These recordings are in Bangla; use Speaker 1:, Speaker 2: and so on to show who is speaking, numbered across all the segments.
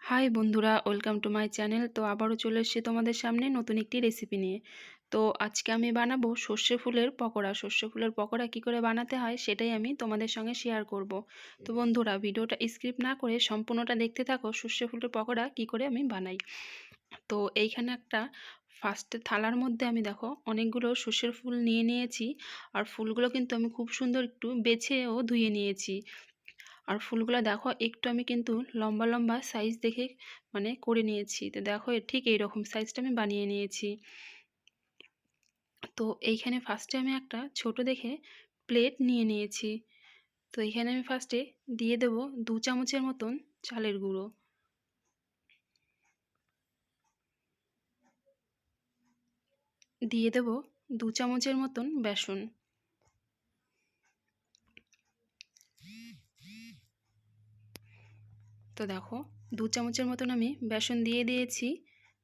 Speaker 1: হাই বন্ধুরা, ওয়েলকাম টু মাই চ্যানেল। তো আবারও চলে এসেছি তোমাদের সামনে নতুন একটি রেসিপি নিয়ে। তো আজকে আমি বানাবো সর্ষে ফুলের পকোড়া। সর্ষে ফুলের পকোড়া কী করে বানাতে হয় সেটাই আমি তোমাদের সঙ্গে শেয়ার করব। তো বন্ধুরা, ভিডিওটা স্কিপ না করে সম্পূর্ণটা দেখতে থাকো সর্ষে ফুলের পকোড়া কী করে আমি বানাই। তো এইখানে একটা ফার্স্টে থালার মধ্যে আমি দেখো অনেকগুলো সর্ষের ফুল নিয়ে নিয়েছি। আর ফুলগুলো কিন্তু আমি খুব সুন্দর একটু বেছেও ধুয়ে নিয়েছি। আর ফুলগুলো দেখো একটু আমি কিন্তু লম্বা লম্বা সাইজ দেখে করে নিয়েছি। তো দেখো ঠিক এইরকম সাইজটা আমি বানিয়ে নিয়েছি। তো এইখানে ফার্স্টে আমি একটা ছোট দেখে প্লেট নিয়ে নিয়েছি। তো এইখানে আমি ফার্স্টে দিয়ে দেব 2 চামচের মতন চালের গুঁড়ো, দিয়ে দেব 2 চামচের মতন বেসন, তো দেখো 2 চামচের মতন আমি বেসন দিয়ে দিয়েছি।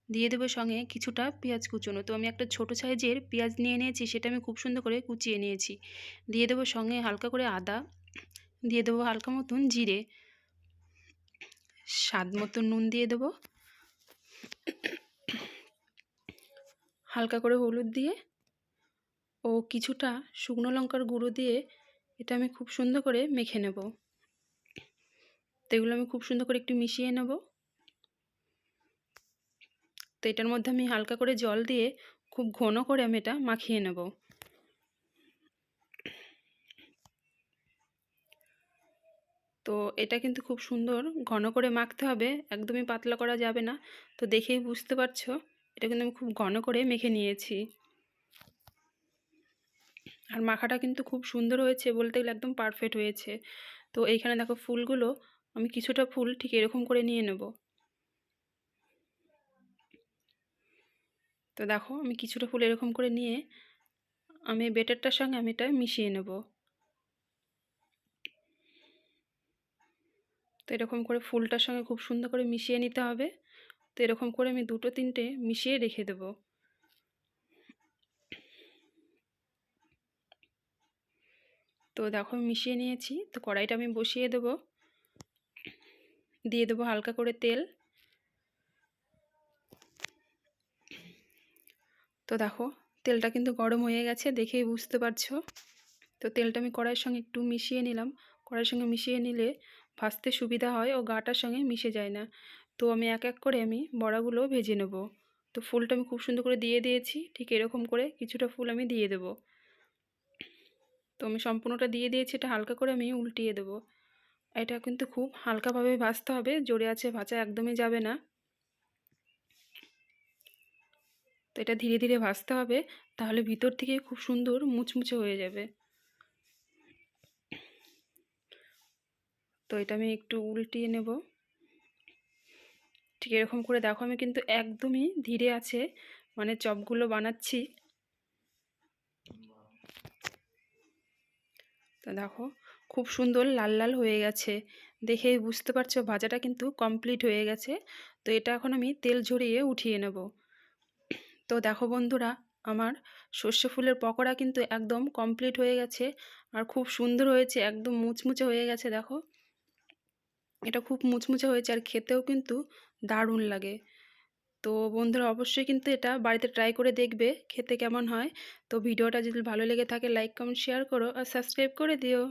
Speaker 1: দিয়ে দেবো সঙ্গে কিছুটা পেঁয়াজ কুচোনো। তো আমি একটা ছোট সাইজের পেঁয়াজ নিয়ে নিয়েছি, সেটা আমি খুব সুন্দর করে কুচিয়ে নিয়েছি। দিয়ে দেবো সঙ্গে হালকা করে আদা, দিয়ে দেবো হালকা মতন জিরে, স্বাদ মতন নুন দিয়ে দেবো, হালকা করে হলুদ দিয়ে ও কিছুটা শুকনো লঙ্কার গুঁড়ো দিয়ে এটা আমি খুব সুন্দর করে মেখে নেব। তো এগুলো আমি খুব সুন্দর করে একটু মিশিয়ে নেব। তো এটার মধ্যে আমি হালকা করে জল দিয়ে খুব ঘন করে আমি এটা মাখিয়ে নেব। তো এটা কিন্তু খুব সুন্দর ঘন করে মাখতে হবে, একদমই পাতলা করা যাবে না। তো দেখেই বুঝতে পারছো এটা কিন্তু আমি খুব ঘন করে মেখে নিয়েছি। আর মাখাটা কিন্তু খুব সুন্দর হয়েছে, বলতে গেলে একদম পারফেক্ট হয়েছে। তো এইখানে দেখো ফুলগুলো আমি কিছুটা ফুল ঠিক এরকম করে নিয়ে নেব। তো দেখো আমি কিছুটা ফুল এরকম করে নিয়ে আমি বেটারটার সঙ্গে আমি এটা মিশিয়ে নেব। তো এরকম করে ফুলটার সঙ্গে খুব সুন্দর করে মিশিয়ে নিতে হবে। তো এরকম করে আমি 2-3টে মিশিয়ে রেখে দেব। তো দেখো আমি মিশিয়ে নিয়েছি। তো কড়াইটা আমি বসিয়ে দেব, দিয়ে দেবো হালকা করে তেল। তো দেখো তেলটা কিন্তু গরম হয়ে গেছে, দেখেই বুঝতে পারছো। তো তেলটা আমি কড়াইয়ের সঙ্গে একটু মিশিয়ে নিলাম। কড়াইয়ের সঙ্গে মিশিয়ে নিলে ভাজতে সুবিধা হয় ও গাটার সঙ্গে মিশে যায় না। তো আমি এক এক করে আমি বড়াগুলো ভেজে নেব। তো ফুলটা আমি খুব সুন্দর করে দিয়ে দিয়েছি, ঠিক এরকম করে কিছুটা ফুল আমি দিয়ে দেব। তো আমি সম্পূর্ণটা দিয়ে দিয়েছি, এটা হালকা করে আমি উল্টিয়ে দেব। এটা কিন্তু খুব হালকাভাবে ভাজতে হবে, জোরে আছে ভাজা একদমই যাবে না। তো এটা ধীরে ধীরে ভাজতে হবে, তাহলে ভিতর থেকে খুব সুন্দর মুচমুচে হয়ে যাবে। তো এটা আমি একটু উল্টিয়ে নেব। ঠিক এরকম করে দেখো আমি কিন্তু একদমই ধীরে আছে চপগুলো বানাচ্ছি। তো দেখো খুব সুন্দর লাল লাল হয়ে গেছে, দেখেই বুঝতে পারছো ভাজাটা কিন্তু কমপ্লিট হয়ে গেছে। তো এটা এখন আমি তেল ঝরিয়ে উঠিয়ে নেব। তো দেখো বন্ধুরা, আমার সর্ষে ফুলের পকোড়া কিন্তু একদম কমপ্লিট হয়ে গেছে। আর খুব সুন্দর হয়েছে, একদম মুচমুচে হয়ে গেছে। দেখো এটা খুব মুচমুচে হয়েছে আর খেতেও কিন্তু দারুণ লাগে। তো বন্ধুরা অবশ্যই কিন্তু এটা বাড়িতে ট্রাই করে দেখবে খেতে কেমন হয়। তো ভিডিওটা যদি ভালো লেগে থাকে লাইক কমেন্ট শেয়ার করো আর সাবস্ক্রাইব করে দিও।